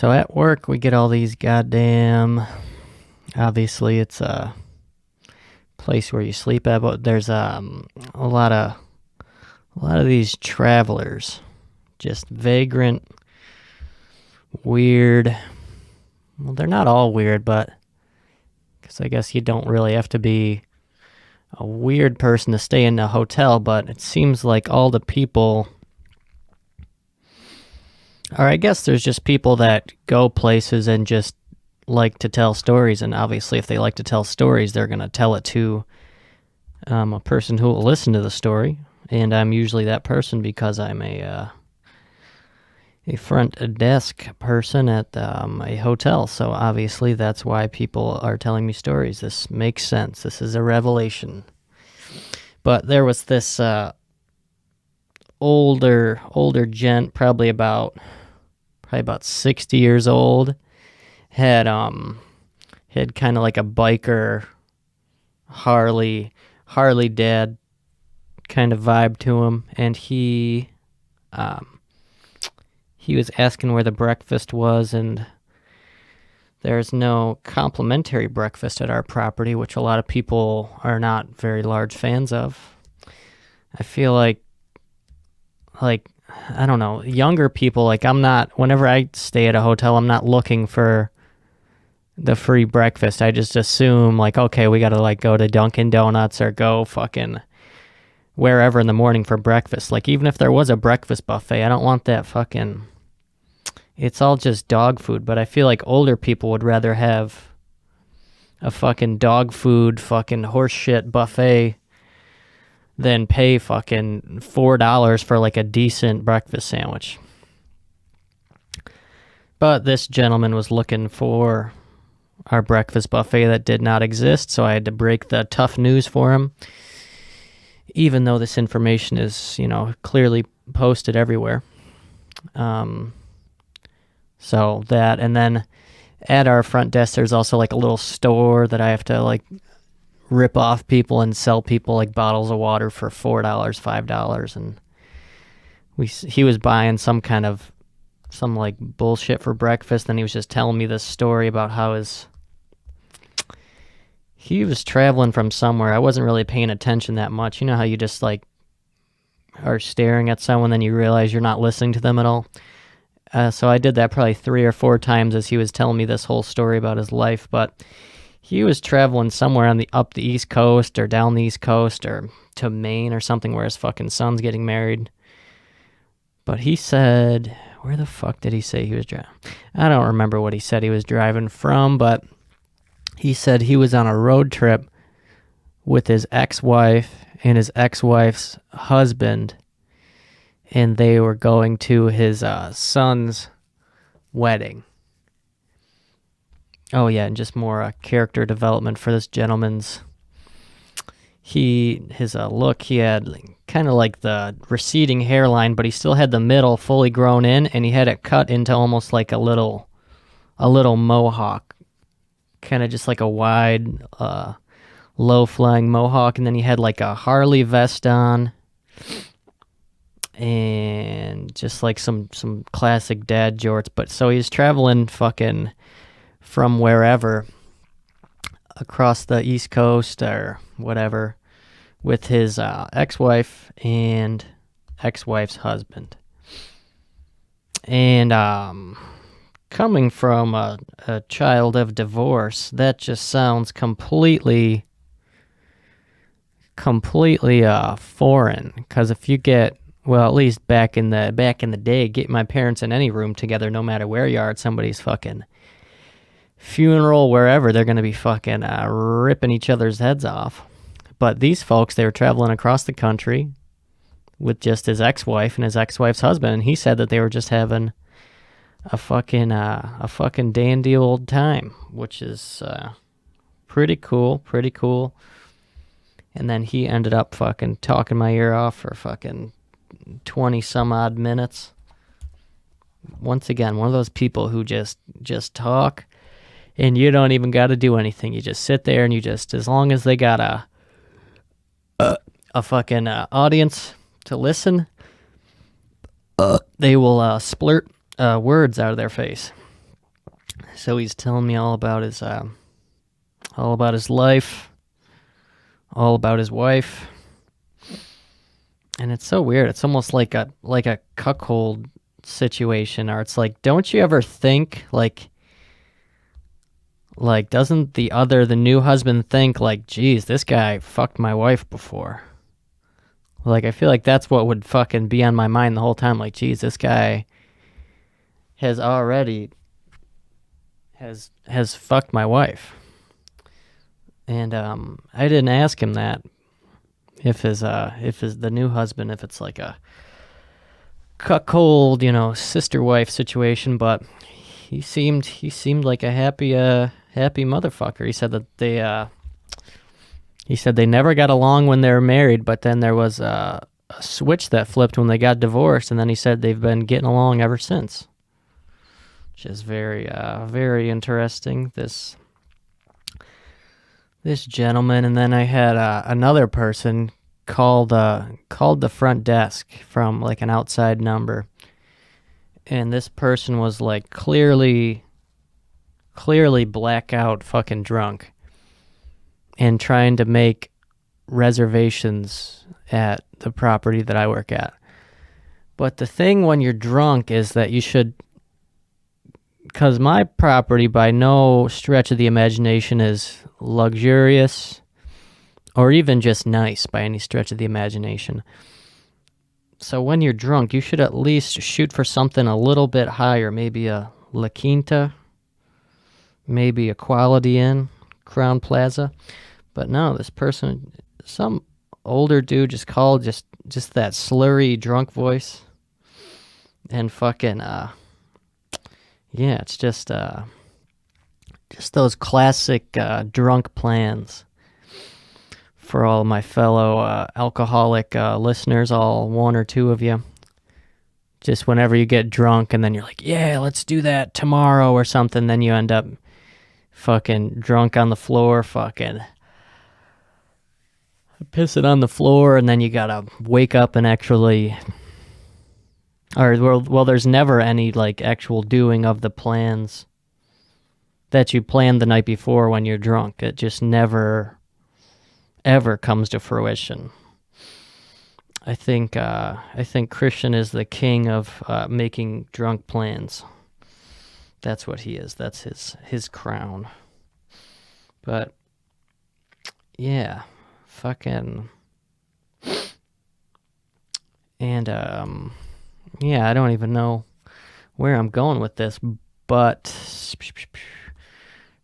So at work, we get all these goddamn. Obviously, it's a place where you sleep at, but there's a lot of these travelers, just vagrant, weird. Well, they're not all weird, but because I guess you don't really have to be a weird person to stay in a hotel, but it seems like all the people, or I guess there's just people that go places and just like to tell stories, and obviously if they like to tell stories, they're going to tell it to a person who will listen to the story, and I'm usually that person because I'm a front desk person at a hotel, so obviously that's why people are telling me stories. This makes sense. This is a revelation. But there was this older gent, probably about 60 years old, had kind of like a biker Harley dad kind of vibe to him, and he was asking where the breakfast was, and there's no complimentary breakfast at our property, which a lot of people are not very large fans of. I feel like I don't know, younger people, like I'm not, whenever I stay at a hotel, I'm not looking for the free breakfast. I just assume like, okay, we gotta like go to Dunkin' Donuts or go fucking wherever in the morning for breakfast. Like even if there was a breakfast buffet, I don't want that fucking, it's all just dog food. But I feel like older people would rather have a fucking dog food fucking horse shit buffet than pay fucking $4 for like a decent breakfast sandwich. But this gentleman was looking for our breakfast buffet that did not exist, so I had to break the tough news for him, even though this information is, clearly posted everywhere. So that, and then at our front desk, there's also like a little store that I have to like rip off people and sell people like bottles of water for $4, $5, and he was buying some like bullshit for breakfast. Then he was just telling me this story about how he was traveling from somewhere. I wasn't really paying attention that much. You know how you just like are staring at someone, then you realize you're not listening to them at all. So I did that probably 3 or 4 times as he was telling me this whole story about his life. But he was traveling somewhere up the East Coast or down the East Coast or to Maine or something where his fucking son's getting married. But he said, where the fuck did he say he was driving? I don't remember what he said he was driving from, but he said he was on a road trip with his ex-wife and his ex-wife's husband, and they were going to his son's wedding. Oh yeah, and just more character development for this gentleman's. His look, he had kind of like the receding hairline, but he still had the middle fully grown in, and he had it cut into almost like a little mohawk, kind of just like a wide, low-flying mohawk, and then he had like a Harley vest on, and just like some classic dad jorts. But so he's traveling fucking from wherever across the East Coast or whatever with his ex-wife and ex-wife's husband. And coming from a child of divorce, that just sounds completely foreign. Because if you get, well, at least back in the day, get my parents in any room together, no matter where you are at somebody's fucking funeral, wherever, they're going to be fucking ripping each other's heads off. But these folks, they were traveling across the country with just his ex-wife and his ex-wife's husband, and he said that they were just having a fucking dandy old time, which is pretty cool. And then he ended up fucking talking my ear off for fucking 20 some odd minutes. Once again, one of those people who just talk, and you don't even got to do anything. You just sit there and you just, as long as they got a fucking audience to listen, they will splurt words out of their face. So he's telling me all about his life, all about his wife. And it's so weird. It's almost like a cuckold situation, or it's like, don't you ever think like doesn't the new husband think like, geez, this guy fucked my wife before? Like, I feel like that's what would fucking be on my mind the whole time. Like, geez, this guy has already has fucked my wife. And I didn't ask him that. If the new husband, if it's like a cuckold, sister wife situation, but he seemed like a happy motherfucker. He said they never got along when they were married, but then there was a switch that flipped when they got divorced, and then he said they've been getting along ever since, which is very interesting. This gentleman, and then I had another person called the front desk from like an outside number, and this person was like clearly blackout fucking drunk and trying to make reservations at the property that I work at. But the thing when you're drunk is that you should, because my property by no stretch of the imagination is luxurious or even just nice by any stretch of the imagination. So when you're drunk, you should at least shoot for something a little bit higher, maybe a La Quinta, maybe a Quality Inn, Crown Plaza. But no, this person, some older dude just called just that slurry drunk voice and fucking yeah, it's just those classic drunk plans for all my fellow alcoholic listeners, all one or two of you. Just whenever you get drunk and then you're like, yeah, let's do that tomorrow or something, then you end up fucking drunk on the floor, fucking pissing on the floor, and then you gotta wake up and actually... Or, well, there's never any, like, actual doing of the plans that you planned the night before when you're drunk. It just never, ever comes to fruition. I think Christian is the king of making drunk plans. That's what he is. That's his crown. But, yeah, fucking... And, yeah, I don't even know where I'm going with this, but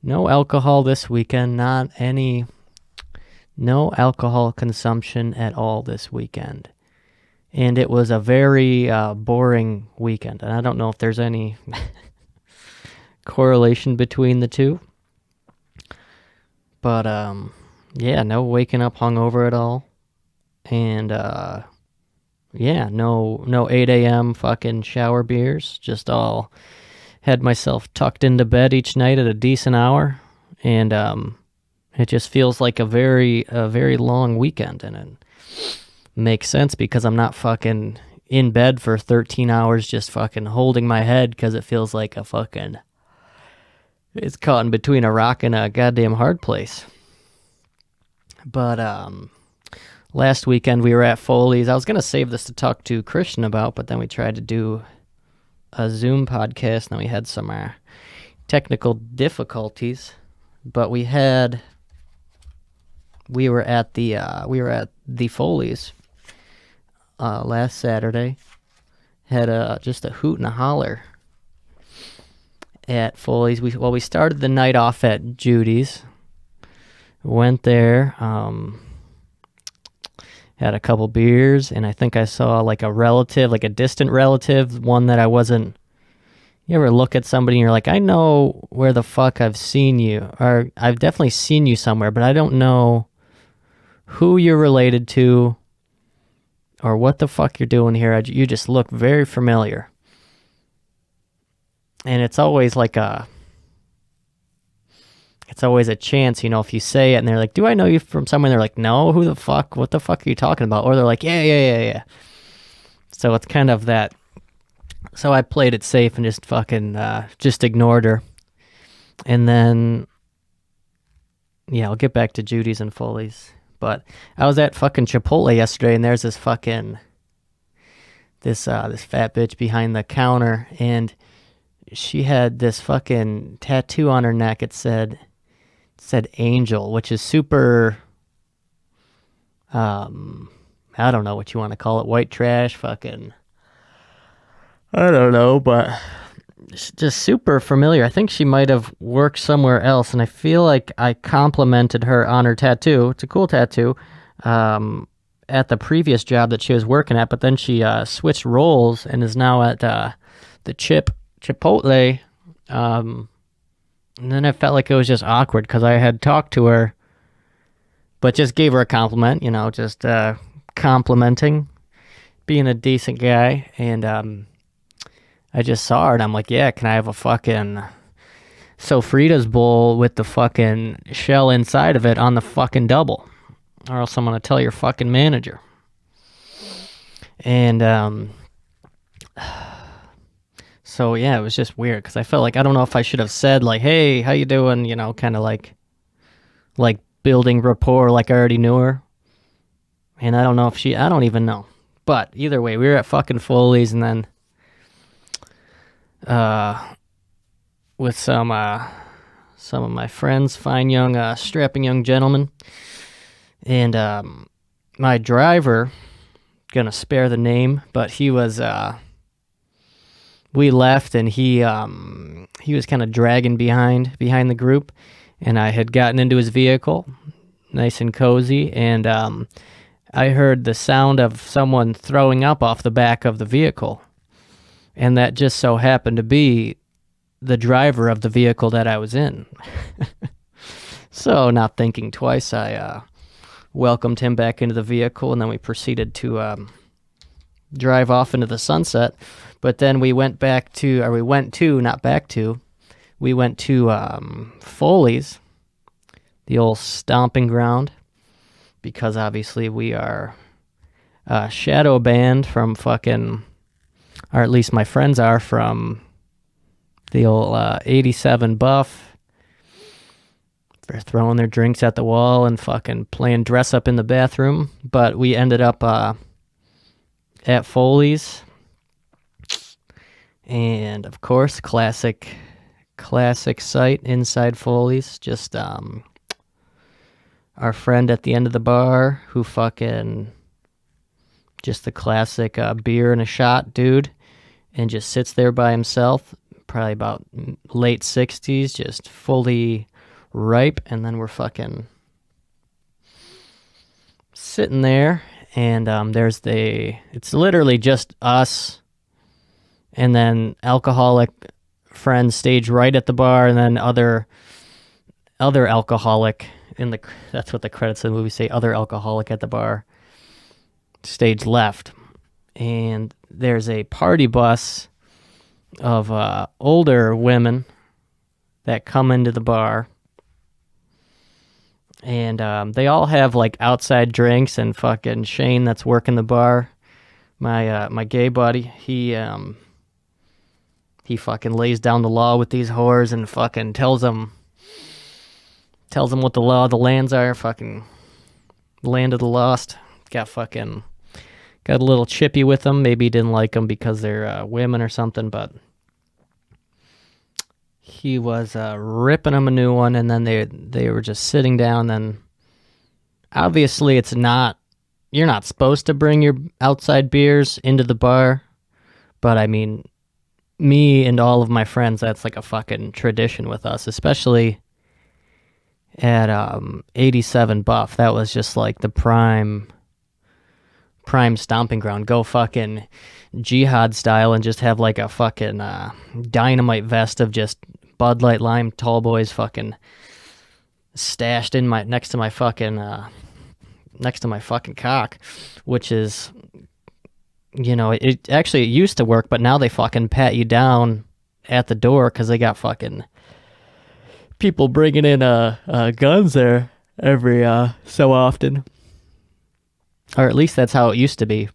no alcohol this weekend, no alcohol consumption at all this weekend. And it was a very boring weekend, and I don't know if there's any correlation between the two. But, yeah, no waking up hungover at all, and, yeah, no 8 a.m. fucking shower beers. Just all had myself tucked into bed each night at a decent hour, and it just feels like a very long weekend, and it makes sense because I'm not fucking in bed for 13 hours just fucking holding my head because it feels like it's caught in between a rock and a goddamn hard place. But last weekend we were at Foley's. I was going to save this to talk to Christian about, but then we tried to do a Zoom podcast, and we had some technical difficulties. But we were at the Foley's last Saturday. Had just a hoot and a holler at Foley's. We started the night off at Judy's. Went there, had a couple beers, and I think I saw like a relative, like a distant relative, one that I wasn't... You ever look at somebody and you're like, I know where the fuck I've seen you, or I've definitely seen you somewhere, but I don't know who you're related to or what the fuck you're doing here. You just look very familiar. And it's always like it's always a chance, if you say it and they're like, do I know you from somewhere? And they're like, no, who the fuck? What the fuck are you talking about? Or they're like, yeah. So it's kind of that. So I played it safe and just fucking, just ignored her. And then, yeah, I'll get back to Judy's and Foley's. But I was at fucking Chipotle yesterday, and there's this fucking this fat bitch behind the counter, and she had this fucking tattoo on her neck. It said Angel, which is super. I don't know what you want to call it, white trash, fucking. I don't know, but it's just super familiar. I think she might have worked somewhere else, and I feel like I complimented her on her tattoo. It's a cool tattoo. At the previous job that she was working at, but then she switched roles and is now at the Chipotle. And then I felt like it was just awkward because I had talked to her, but just gave her a compliment, just complimenting, being a decent guy. And I just saw her and I'm like, yeah, can I have a fucking Sofritas bowl with the fucking shell inside of it on the fucking double? Or else I'm going to tell your fucking manager. And so yeah, it was just weird because I felt like I don't know if I should have said like, "Hey, how you doing?" Kind of like building rapport, like I already knew her. And I don't know if I don't even know. But either way, we were at fucking Foley's, and then with some of my friends, fine young, strapping young gentlemen, and my driver, gonna spare the name, but he was we left and he was kind of dragging behind the group, and I had gotten into his vehicle, nice and cozy, and I heard the sound of someone throwing up off the back of the vehicle, and that just so happened to be the driver of the vehicle that I was in. So, not thinking twice, I welcomed him back into the vehicle, and then we proceeded to drive off into the sunset. But then we went to Foley's, the old stomping ground, because obviously we are shadow banned from fucking, or at least my friends are, from the old 87 Buff. They're throwing their drinks at the wall and fucking playing dress up in the bathroom. But we ended up at Foley's. And of course, classic sight inside Foley's. Just our friend at the end of the bar who fucking just the classic beer and a shot dude, and just sits there by himself, probably about late 60s, just fully ripe. And then we're fucking sitting there, and it's literally just us, and then alcoholic friends stage right at the bar, and then other alcoholic that's what the credits of the movie say, other alcoholic at the bar stage left. And there's a party bus of older women that come into the bar, and they all have like outside drinks, and fucking Shane that's working the bar, my gay buddy, he fucking lays down the law with these whores and fucking tells them what the law of the lands are. Fucking land of the lost. Got a little chippy with them. Maybe he didn't like them because they're women or something, but he was ripping them a new one, and then they were just sitting down. And obviously you're not supposed to bring your outside beers into the bar, but I mean, me and all of my friends, that's like a fucking tradition with us, especially at 87 Buff. That was just like the prime stomping ground. Go fucking jihad style and just have like a fucking dynamite vest of just Bud Light Lime Tall Boys fucking stashed in next to my fucking cock, which is, it used to work, but now they fucking pat you down at the door because they got fucking people bringing in guns there every so often. Or at least that's how it used to be.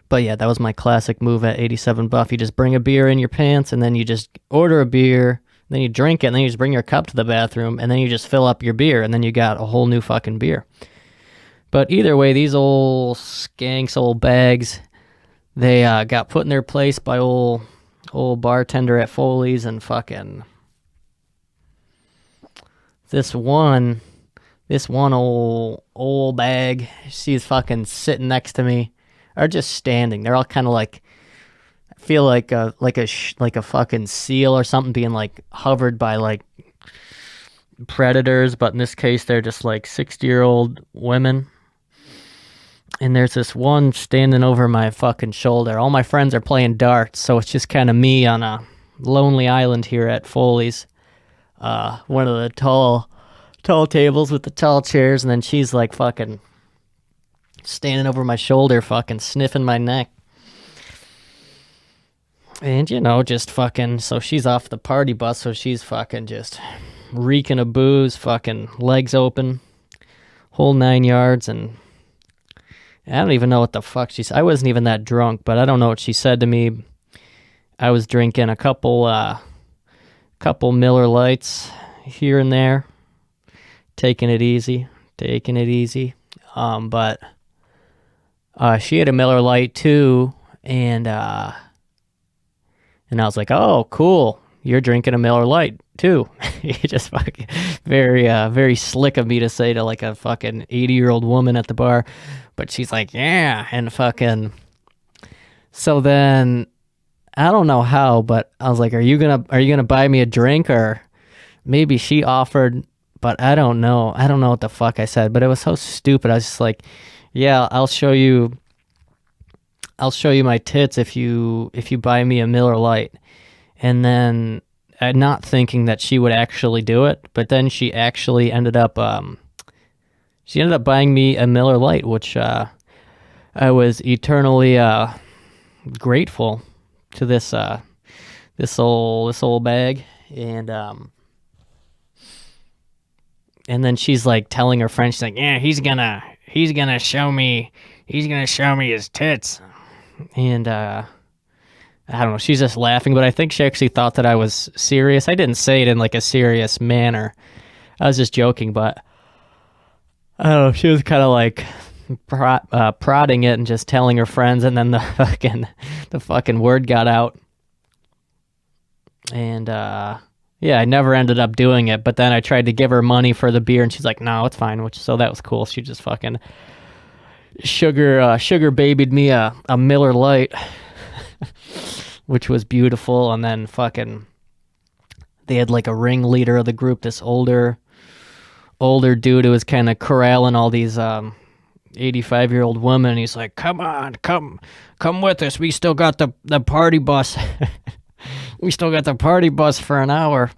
But yeah, that was my classic move at 87 Buff. You just bring a beer in your pants, and then you just order a beer, and Then you drink it, and then you just bring your cup to the bathroom, and then you just fill up your beer, and then you got a whole new fucking beer. But either way, these old skanks, old bags, they got put in their place by old bartender at Foley's, and fucking this one old bag, she's fucking sitting next to me, or just standing. They're all kind of like, I feel like a fucking seal or something being like hovered by like predators, but in this case they're just like 60-year-old women. And there's this one standing over my fucking shoulder. All my friends are playing darts, so it's just kind of me on a lonely island here at Foley's. One of the tall tables with the tall chairs, and then she's like fucking standing over my shoulder, fucking sniffing my neck. And, you know, just fucking, so she's off the party bus, so she's fucking just reeking of booze, fucking legs open, whole 9 yards, and I don't even know what the fuck she said. I wasn't even that drunk, but I don't know what she said to me. I was drinking a couple Miller Lights here and there, taking it easy. But she had a Miller Lite too, and I was like, "Oh, cool, you're drinking a Miller Lite too." You just fucking very slick of me to say to like a fucking 80-year-old woman at the bar. But she's like, yeah, and fucking. So then, I don't know how, but I was like, are you gonna buy me a drink? Or maybe she offered, but I don't know. I don't know what the fuck I said, but it was so stupid. I was just like, yeah, I'll show you my tits if you buy me a Miller Lite. And then, not thinking that she would actually do it, but then she actually ended up buying me a Miller Lite, which I was eternally grateful to this old bag. And then she's like telling her friend, she's like, yeah, he's gonna show me his tits. And I don't know, she's just laughing, but I think she actually thought that I was serious. I didn't say it in like a serious manner. I was just joking, but I don't know, she was kind of like prodding it and just telling her friends, and then the fucking word got out. And yeah, I never ended up doing it, but then I tried to give her money for the beer, and she's like, no, it's fine, so that was cool. She just fucking sugar babied me a Miller Lite, which was beautiful. And then fucking they had like a ringleader of the group, this older dude who was kind of corralling all these 85-year-old women. He's like, come on, come with us. We still got the party bus. We still got the party bus for an hour.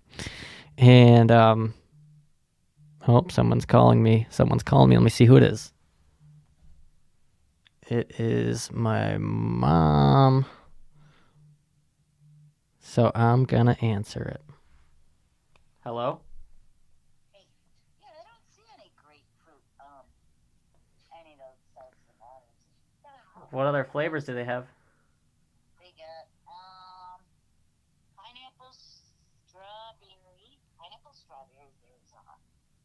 And oh, someone's calling me. Let me see who it is. It is my mom. So I'm gonna answer it. Hello? Hey, yeah, I don't see any grapefruit, any of those types of waters. What other flavors do they have? They got, pineapple strawberry. There's,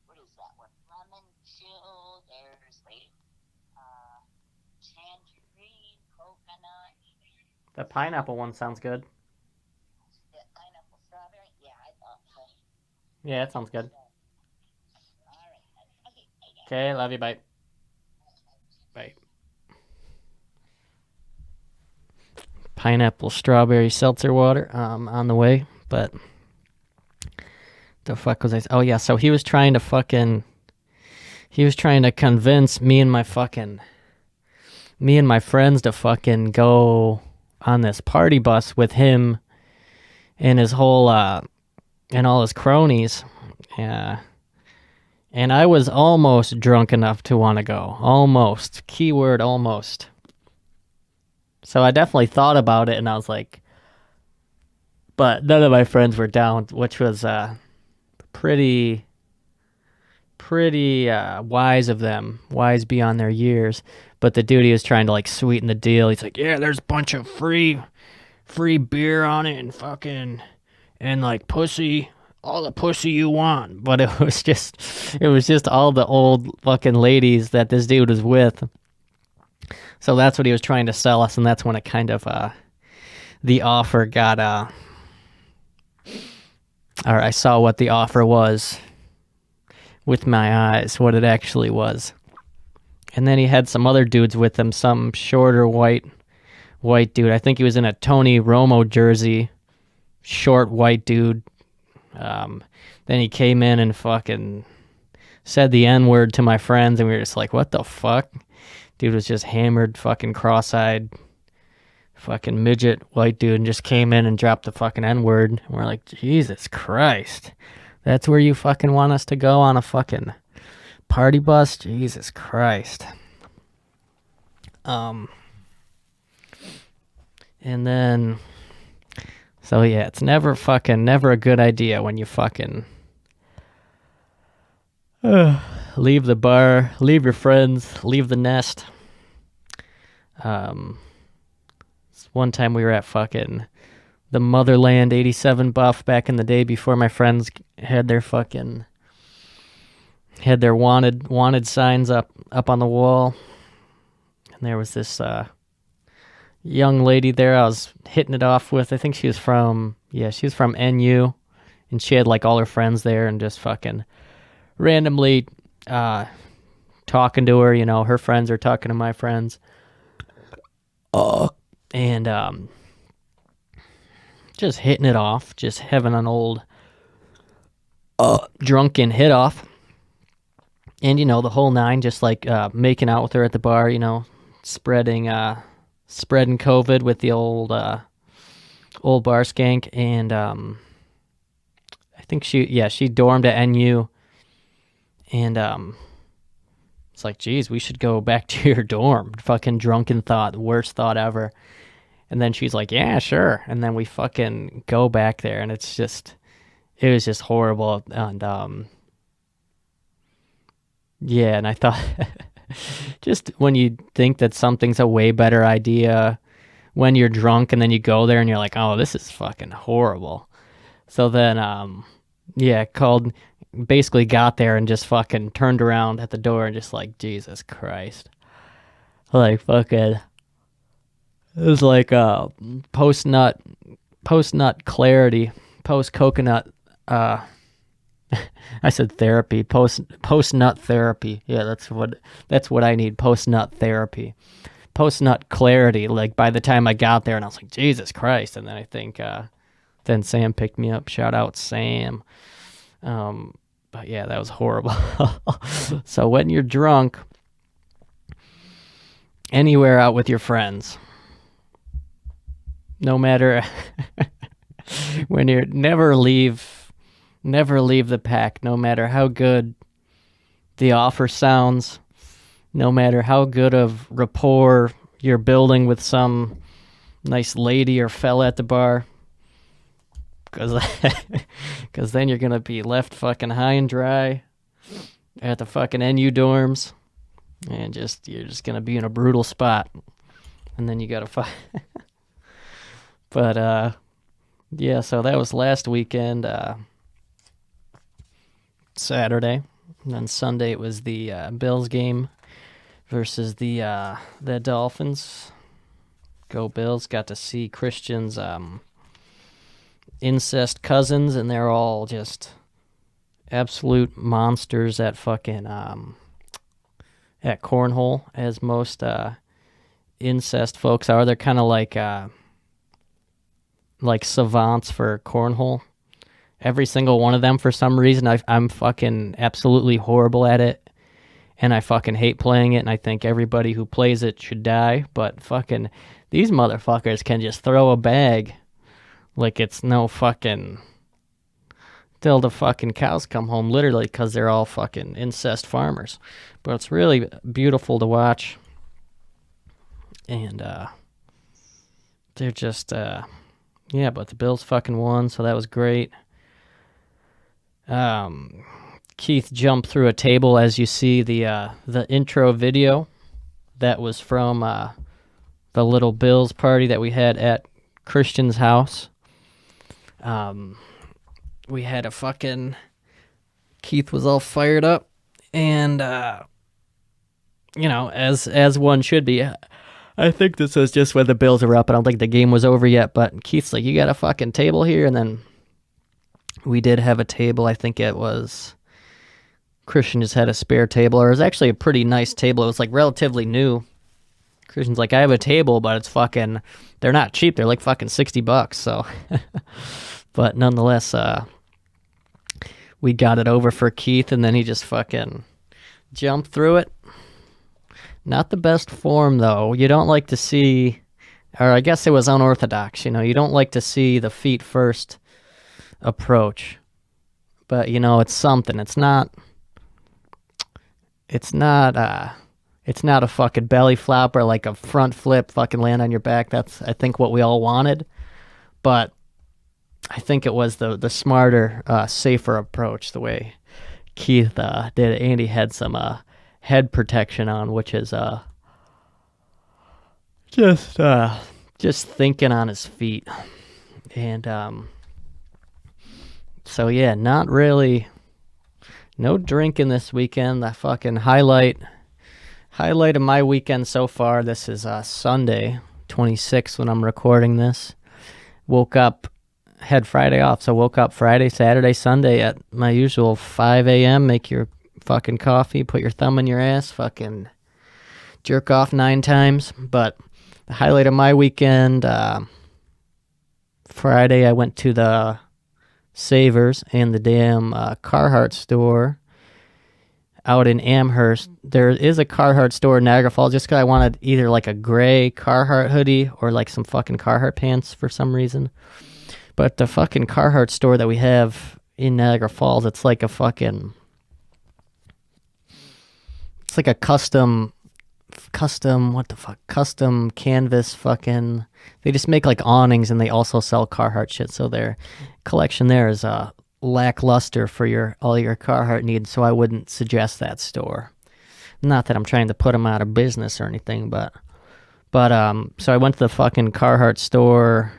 what is that one? Lemon chill. There's, tangerine, coconut. The pineapple one sounds good. Yeah, pineapple strawberry. Yeah, I thought so. Yeah, that sounds good. All right. Okay. Okay, love you, bye. Bye. Pineapple strawberry seltzer water on the way, but the fuck was I? Oh yeah, so he was trying to convince me and my friends to fucking go on this party bus with him and his whole and all his cronies. Yeah. And I was almost drunk enough to want to go. Almost. Keyword almost. So I definitely thought about it, and I was like, but none of my friends were down, which was pretty wise of them, wise beyond their years. But the dude, he was trying to like sweeten the deal. He's like, yeah, there's a bunch of free beer on it, and fucking, and like pussy. all the pussy you want. But it was just all the old fucking ladies that this dude was with. So that's what he was trying to sell us, and that's when it kind of, the offer got, or I saw what the offer was with my eyes, what it actually was. And then he had some other dudes with him, some shorter white dude. I think he was in a Tony Romo jersey, short white dude. Then he came in and fucking said the N-word to my friends, and we were just like, what the fuck? Dude was just hammered, fucking cross-eyed, fucking midget white dude, and just came in and dropped the fucking N-word. And we're like, Jesus Christ. That's where you fucking want us to go on a fucking party bus? Jesus Christ. And then, so yeah, it's never a good idea when you fucking leave the bar, leave your friends, leave the nest. One time we were at fucking the Motherland 87 buff back in the day before my friends had their wanted signs up on the wall. And there was this young lady there I was hitting it off with. I think she was from NU, and she had like all her friends there, and just fucking randomly talking to her. You know, her friends are talking to my friends. And just hitting it off, just having an old drunken hit off. And, you know, the whole nine, just like making out with her at the bar, you know, spreading COVID with the old bar skank. And I think she dormed at NU. And it's like, geez, we should go back to your dorm. Fucking drunken thought, worst thought ever. And then she's like, yeah, sure. And then we fucking go back there, and it was just horrible. And yeah, and I thought, just when you think that something's a way better idea when you're drunk, and then you go there and you're like, oh, this is fucking horrible. So then, basically got there and just fucking turned around at the door and just like, Jesus Christ. Like, fucking, it was like post-nut clarity, post-coconut, I said therapy, post-nut therapy. Yeah, that's what I need, post-nut therapy. Post-nut clarity, like by the time I got there, and I was like, Jesus Christ. And then I think, then Sam picked me up. Shout out Sam. But yeah, that was horrible. So when you're drunk, anywhere out with your friends, no matter, when you're, never leave the pack, no matter how good the offer sounds, no matter how good of rapport you're building with some nice lady or fella at the bar, because then you're going to be left fucking high and dry at the fucking NU dorms, and you're just going to be in a brutal spot, and then you got to fight. But, yeah, so that was last weekend, Saturday, and then Sunday it was the Bills game versus the Dolphins. Go Bills. Got to see Christian's incest cousins, and they're all just absolute monsters at fucking at cornhole, as most incest folks are. They're kind of like savants for cornhole. Every single one of them, for some reason, I'm fucking absolutely horrible at it, and I fucking hate playing it, and I think everybody who plays it should die. But fucking these motherfuckers can just throw a bag like it's no fucking, till the fucking cows come home, literally, because they're all fucking incest farmers. But it's really beautiful to watch. And they're just, yeah, but the Bills fucking won, so that was great. Keith jumped through a table, as you see the intro video that was from the little Bills party that we had at Christian's house. we had a fucking Keith was all fired up, and as one should be. I think this was just when the Bills were up. I don't think the game was over yet, but Keith's like, "You got a fucking table here?" And then we did have a table. I think it was Christian just had a spare table, or it was actually a pretty nice table. It was like relatively new. Christian's like, "I have a table, but it's fucking, they're not cheap. They're like fucking $60." So, but nonetheless, we got it over for Keith, and then he just fucking jumped through it. Not the best form, though. You don't like to see, or I guess it was unorthodox, you don't like to see the feet first approach. But, it's something. It's not a fucking belly flop or like a front flip fucking land on your back. That's, I think, what we all wanted. But I think it was the smarter, safer approach, the way Keith did it. Andy had some head protection on, which is just thinking on his feet. And so yeah, not really, no drinking this weekend. The fucking highlight of my weekend so far, this is Sunday 26th when I'm recording this. Woke up, had Friday off, so woke up Friday, Saturday, Sunday at my usual 5 a.m. Make your fucking coffee, put your thumb in your ass, fucking jerk off 9 times. But the highlight of my weekend, Friday I went to the Savers and the damn Carhartt store out in Amherst. There is a Carhartt store in Niagara Falls, just because I wanted either like a gray Carhartt hoodie or like some fucking Carhartt pants for some reason. But the fucking Carhartt store that we have in Niagara Falls, it's like a fucking, it's like a custom canvas fucking, they just make like awnings, and they also sell Carhartt shit. So their collection there is lackluster for all your Carhartt needs, so I wouldn't suggest that store. Not that I'm trying to put them out of business or anything, but so I went to the fucking Carhartt store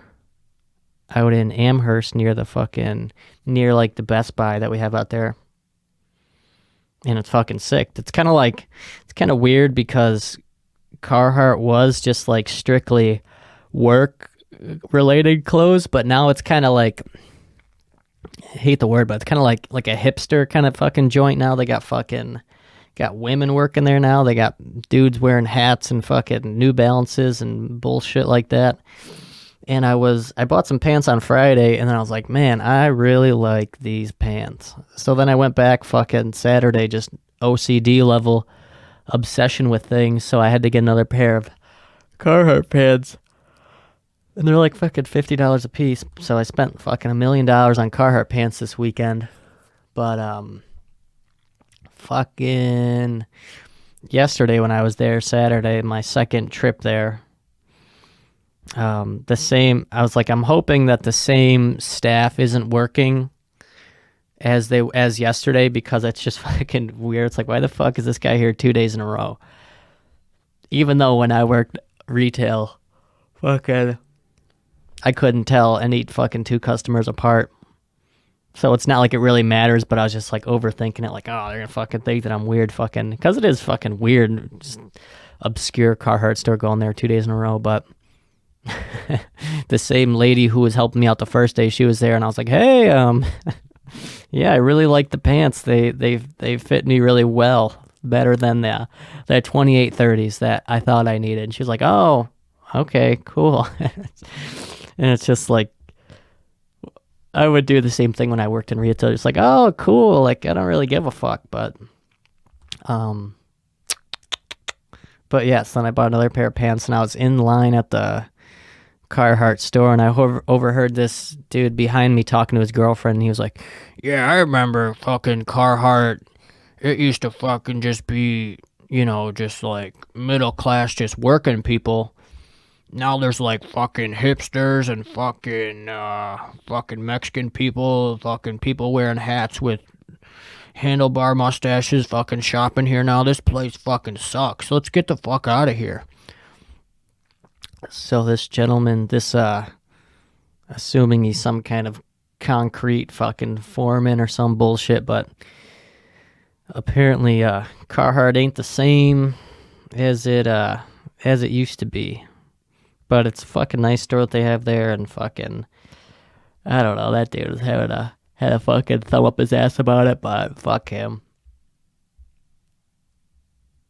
out in Amherst near like the Best Buy that we have out there. And it's fucking sick. It's kind of weird because Carhartt was just like strictly work related clothes, but now it's kind of like, I hate the word, but it's kind of like a hipster kind of fucking joint now. They got women working there now. They got dudes wearing hats and fucking New Balances and bullshit like that. And I bought some pants on Friday, and then I was like, man, I really like these pants. So then I went back fucking Saturday, just OCD level obsession with things. So I had to get another pair of Carhartt pants. And they're like fucking $50 a piece. So I spent fucking $1 million on Carhartt pants this weekend. But fucking yesterday when I was there, Saturday, my second trip there, I was like, I'm hoping that the same staff isn't working as yesterday, because it's just fucking weird. It's like, why the fuck is this guy here 2 days in a row? Even though when I worked retail, fucking, I couldn't tell any fucking 2 customers apart. So it's not like it really matters, but I was just like overthinking it, like, oh, they're gonna fucking think that I'm weird, fucking, because it is fucking weird, just obscure Carhartt store going there 2 days in a row. But the same lady who was helping me out the first day, she was there, and I was like, hey, yeah, I really like the pants. They fit me really well, better than the 2830s that I thought I needed. And she was like, oh, okay, cool. And it's just like, I would do the same thing when I worked in retail. It's like, oh, cool, like, I don't really give a fuck. But yes, then I bought another pair of pants, and I was in line at the Carhartt store, and I overheard this dude behind me talking to his girlfriend, and he was like, yeah, I remember fucking Carhartt. It used to fucking just be, just like middle class, just working people. Now there's like fucking hipsters and fucking Mexican people, fucking people wearing hats with handlebar mustaches, fucking shopping here now. This place fucking sucks. Let's get the fuck out of here. So this gentleman, assuming he's some kind of concrete fucking foreman or some bullshit, but apparently Carhartt ain't the same as it used to be. But it's a fucking nice store that they have there, and fucking I don't know, that dude was had a fucking thumb up his ass about it, but fuck him.